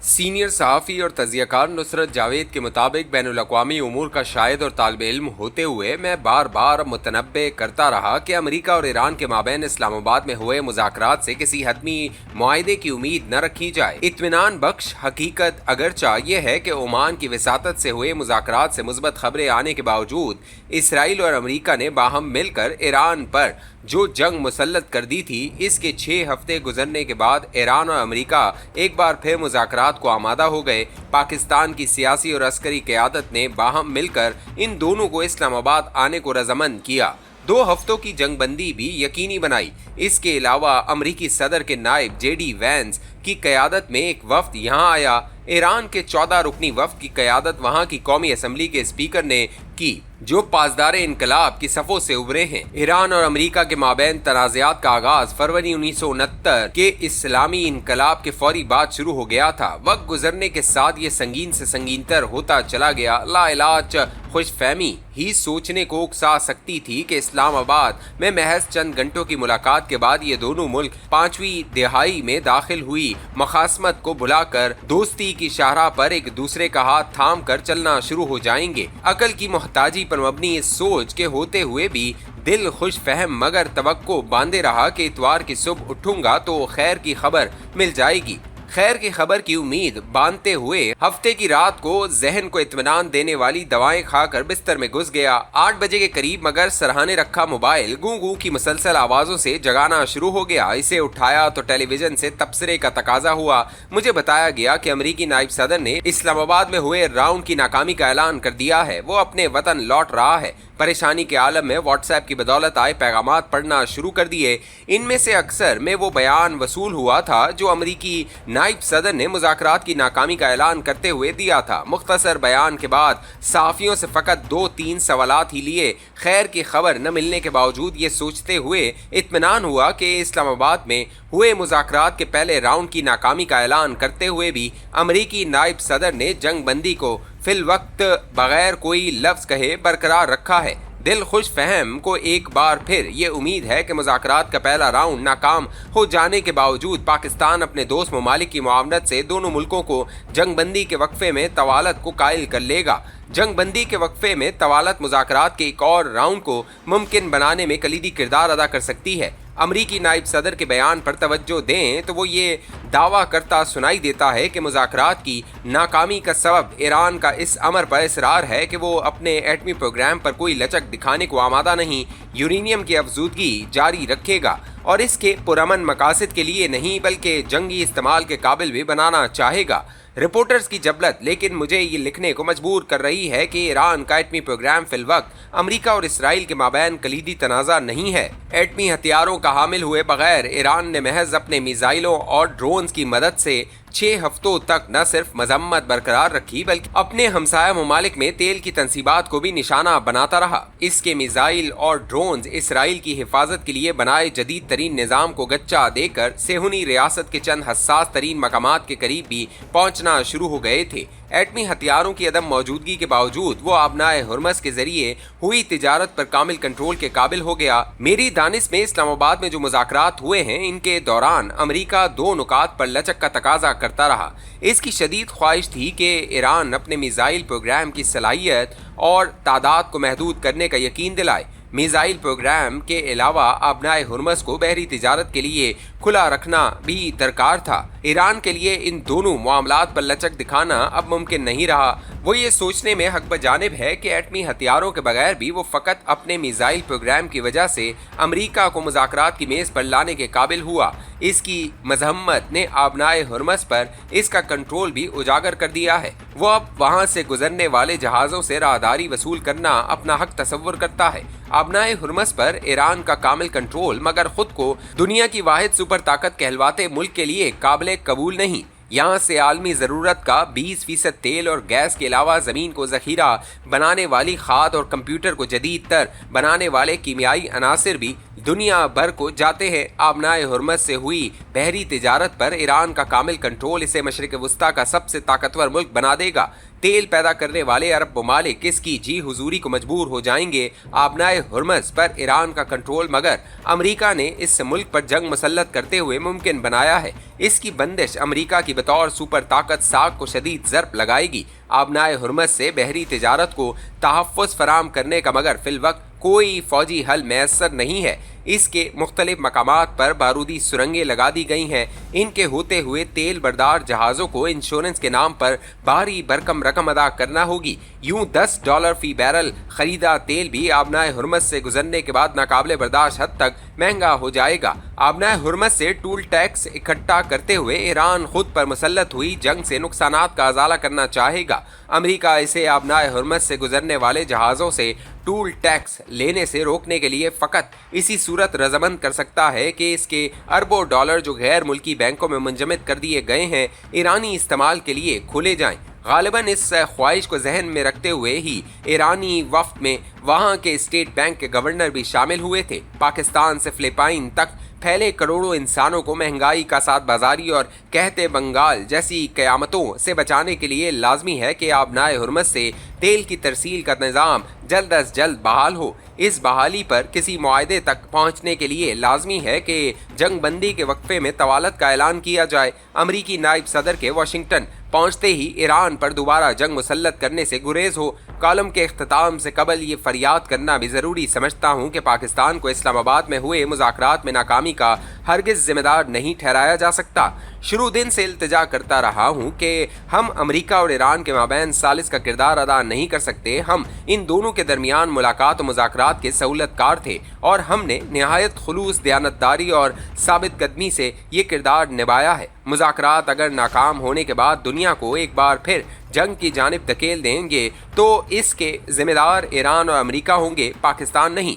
Senior सहाफ़ी और तज़कियाकार नुसरत जावेद के मुताबिक बैनुल-अक़वामी उमूर का शाहिद और तालिब इल्म होते हुए मैं बार बार मुतनब्बे करता रहा कि अमेरिका और ईरान के माबैन इस्लामाबाद में हुए मुज़ाकरात से किसी हतमी मुआहदे की उम्मीद न रखी जाए। इत्मीनान बख्श हकीकत अगरचा ये है कि ओमान की वसातत से हुए मुज़ाकरात से मुस्बत खबरें आने के बावजूद इसराइल और अमेरिका ने बाहम मिलकर ईरान पर जो जंग मुसल्लत कर दी थी, इसके 6 हफ्ते गुजरने के बाद ईरान और अमेरिका एक बार फिर मुज़ाकरात को आमादा हो गए। पाकिस्तान की सियासी और अस्करी क़यादत ने बाहम मिलकर इन दोनों को इस्लामाबाद आने को रज़ामंद किया। 2 हफ्तों की जंगबंदी भी यकीनी बनाई। इसके अलावा अमरीकी सदर के नायब JD वैंस की क़यादत में एक वफ्द यहाँ आया। ईरान के 14 रुकनी वफ्द की क़यादत वहाँ की कौमी असम्बली के स्पीकर ने की, जो पासदार इनकलाब की सफ़ों से उभरे हैं। ईरान और अमेरिका के माबैन तनाज़ात का आगाज़ फरवरी 1969 के इस्लामी इनकलाब के फौरी बाद शुरू हो गया था। वक्त गुजरने के साथ ये संगीन से संगीनतर होता चला गया। लाइलाज खुशफहमी ही सोचने को उकसा सकती थी कि इस्लामाबाद में महज चंद घंटों की मुलाकात के बाद ये दोनों मुल्क 5वीं दिहाई में दाखिल हुई मखासमत को भुलाकर दोस्ती की शाहराह पर एक दूसरे का हाथ थाम कर चलना शुरू हो जाएंगे। अकल की मोहताजी पर मबनी इस सोच के होते हुए भी दिल खुश फहम मगर तवक्को बांधे रहा कि इतवार की सुबह उठूंगा तो खैर की खबर मिल जाएगी। खैर की खबर की उम्मीद बांधते हुए हफ्ते की रात को जहन को इत्मीनान देने वाली दवाएं खाकर बिस्तर में घुस गया। 8 बजे के करीब मगर सरहाने रखा मोबाइल गूं गूं की मुसलसल आवाजों से जगाना शुरू हो गया। इसे उठाया तो टेलीविजन से तबसरे का तकाजा हुआ। मुझे बताया गया कि अमरीकी नायब सदर ने इस्लामाबाद में हुए राउंड की नाकामी का ऐलान कर दिया है। वो अपने वतन लौट रहा है। परेशानी के आलम में व्हाट्सएप की बदौलत आए पैगामात पढ़ना शुरू कर दिए। इनमें से अक्सर में वो बयान वसूल हुआ था जो अमरीकी नायब सदर ने मुज़ाकरात की नाकामी का ऐलान करते हुए दिया था। मुख्तसर बयान के बाद सहाफ़ियों से फ़कत 2-3 सवालात ही लिए। खैर की खबर न मिलने के बावजूद ये सोचते हुए इत्मीनान हुआ कि इस्लामाबाद में हुए मुज़ाकरात के पहले राउंड की नाकामी का ऐलान करते हुए भी अमरीकी नायब सदर ने जंग बंदी को फिल वक्त बगैर कोई लफ्ज़ कहे बरकरार रखा है। दिल खुश फहम को एक बार फिर ये उम्मीद है कि मुज़ाकरात का पहला राउंड नाकाम हो जाने के बावजूद पाकिस्तान अपने दोस्त ममालिक की मुआवनत से दोनों मुल्कों को जंग बंदी के वक्फे में तवालत को कायल कर लेगा। जंग बंदी के वक्फे में तवालत मुज़ाकरात के एक और राउंड को मुमकिन बनाने में कलीदी किरदार अदा कर सकती है। अमरीकी नायब सदर के बयान पर तवज्जो दें तो वो ये दावा करता सुनाई देता है कि मुज़ाकरात की नाकामी का सबब ईरान का इस अमर पर इसरार है कि वो अपने एटमी प्रोग्राम पर कोई लचक दिखाने को आमादा नहीं, यूरेनियम की अफजूदगी जारी रखेगा और इसके पुरअमन मकासद के लिए नहीं बल्कि जंगी इस्तेमाल के काबिल भी बनाना चाहेगा। रिपोर्टर्स की जबलत लेकिन मुझे ये लिखने को मजबूर कर रही है कि ईरान का एटमी प्रोग्राम फिल वक्त अमेरिका और इसराइल के माबैन कलीदी तनाज़ा नहीं है। एटमी हथियारों का हामिल हुए बगैर ईरान ने महज अपने मिसाइलों और ड्रोन्स की मदद से 6 हफ्तों तक न सिर्फ मजम्मत बरकरार रखी बल्कि अपने हमसाया ममालिक में तेल की तंसीबात को भी निशाना बनाता रहा। इसके मिसाइल और ड्रोन्स इसराइल की हिफाजत के लिए बनाए जदीद तरीन निज़ाम को गच्चा देकर सेहुनी रियासत के चंद हसास तरीन मकामात के करीब भी पहुंचना शुरू हो गए थे। एटमी हथियारों की अदम मौजूदगी के बावजूद वो आबनाए हुर्मस के जरिए हुई तिजारत पर कामिल कंट्रोल के काबिल हो गया। मेरी दानिश में इस्लामाबाद में जो मुज़ाकरात हुए हैं इनके दौरान अमेरिका 2 नुकात पर लचक का तकाजा करता रहा। इसकी शदीद ख्वाहिश थी कि ईरान अपने मिसाइल प्रोग्राम की सलाहियत और तादाद को महदूद करने का यकीन दिलाए। मिसाइल प्रोग्राम के अलावा आबनाए हुर्मस को बहरी तिजारत के लिए खुला रखना भी दरकार था। ईरान के लिए इन दोनों मामलात पर लचक दिखाना अब मुमकिन नहीं रहा। वो ये सोचने में हक बजानिब है कि एटमी हथियारों के बगैर भी वो फ़कत अपने मिसाइल प्रोग्राम की वजह से अमेरिका को मुज़ाकरात की मेज़ पर लाने के काबिल हुआ। इसकी मजम्मत ने आबनाए हुर्मस पर इसका कंट्रोल भी उजागर कर दिया है। वो अब वहाँ से गुजरने वाले जहाज़ों से राहदारी वसूल करना अपना हक तसव्वुर करता है। आबनाए हुर्मस पर ईरान का कामिल कंट्रोल मगर खुद को दुनिया की वाहिद सुपर ताकत कहलवाते मुल्क के लिए काबिल कबूल नहीं। यहाँ से आलमी ज़रूरत का 20% तेल और गैस के अलावा ज़मीन को ज़ख़ीरा बनाने वाली खाद और कंप्यूटर को जदीद तर बनाने वाले कीमियाई अनासिर भी दुनिया भर को जाते हैं। आबनाए हुर्मज से हुई बहरी तिजारत पर ईरान का कामिल कंट्रोल इसे मशरिक वस्ता का सबसे ताकतवर मुल्क बना देगा। तेल पैदा करने वाले अरब ममालिक इसकी जी हुजूरी को मजबूर हो जाएंगे। आबनाए हुर्मज पर ईरान का कंट्रोल मगर अमेरिका ने इस मुल्क पर जंग मुसल्लत करते हुए मुमकिन बनाया है। इसकी बंदिश अमेरिका की बतौर सुपर ताकत साख को शदीद ज़रब लगाएगी। आबनाए हुर्मज से बहरी तिजारत को तहफ़्फ़ुज़ फराम करने का मगर फिलवक्त कोई फौजी हल मैसर नहीं है। इसके मुख्तलिफ मकामात पर बारूदी सुरंगें लगा दी गई हैं। इनके होते हुए तेल बरदार जहाज़ों को इंश्योरेंस के नाम पर भारी भरकम रकम अदा करना होगी। यूं $10 फी बैरल खरीदा तेल भी आबनाए हुर्मज से गुजरने के बाद नाकाबिले बर्दाश्त हद तक महंगा हो जाएगा। आबनाए हुर्मज से टूल टैक्स इकट्ठा करते हुए ईरान खुद पर मुसल्लत हुई जंग से नुकसानात का अजाला करना चाहेगा। अमेरिका इसे आबनाए हुर्मज से गुजरने वाले जहाज़ों से टूल टैक्स लेने से रोकने के लिए फ़कत इसी सूरत रजामंद कर सकता है कि इसके अरबों डॉलर जो गैर मुल्की बैंकों में मुंजमद कर दिए गए हैं ईरानी इस्तेमाल के लिए खोले जाएं। गालिबन इस ख्वाहिश को जहन में रखते हुए ही ईरानी वफ्द में वहाँ के स्टेट बैंक के गवर्नर भी शामिल हुए थे। पाकिस्तान से फिलिपाइन तक फैले करोड़ों इंसानों को महंगाई का साथ बाजारी और कहते बंगाल जैसी क़यामतों से बचाने के लिए लाजमी है कि आबनाए हुर्मज से तेल की तरसील का निज़ाम जल्द अज जल्द बहाल हो। इस बहाली पर किसी मुआहदे तक पहुंचने के लिए लाजमी है कि जंग बंदी के वक्फे में तवालत का ऐलान किया जाए। अमरीकी नायब सदर के वाशिंगटन पहुंचते ही ईरान पर दोबारा जंग मुसल्लत करने से गुरेज हो। कॉलम के इख्तिताम से कबल ये फरियाद करना भी ज़रूरी समझता हूँ कि पाकिस्तान को इस्लामाबाद में हुए मुज़ाकरात में नाकामी का हरगिज़ जिम्मेदार नहीं ठहराया जा सकता। शुरू दिन से इल्तिजा करता रहा हूँ कि हम अमेरिका और ईरान के माबैन सालिस का किरदार अदा नहीं कर सकते। हम इन दोनों के दरमियान मुलाकात और मुज़ाकरात के सहूलतकार थे और हमने नहायत खुलूस, दयानतदारी और साबित कदमी से ये किरदार निभाया है। मुज़ाकरात अगर नाकाम होने के बाद दुनिया को एक बार फिर जंग की जानिब धकेल देंगे तो इसके जिम्मेदार ईरान और अमेरिका होंगे, पाकिस्तान नहीं।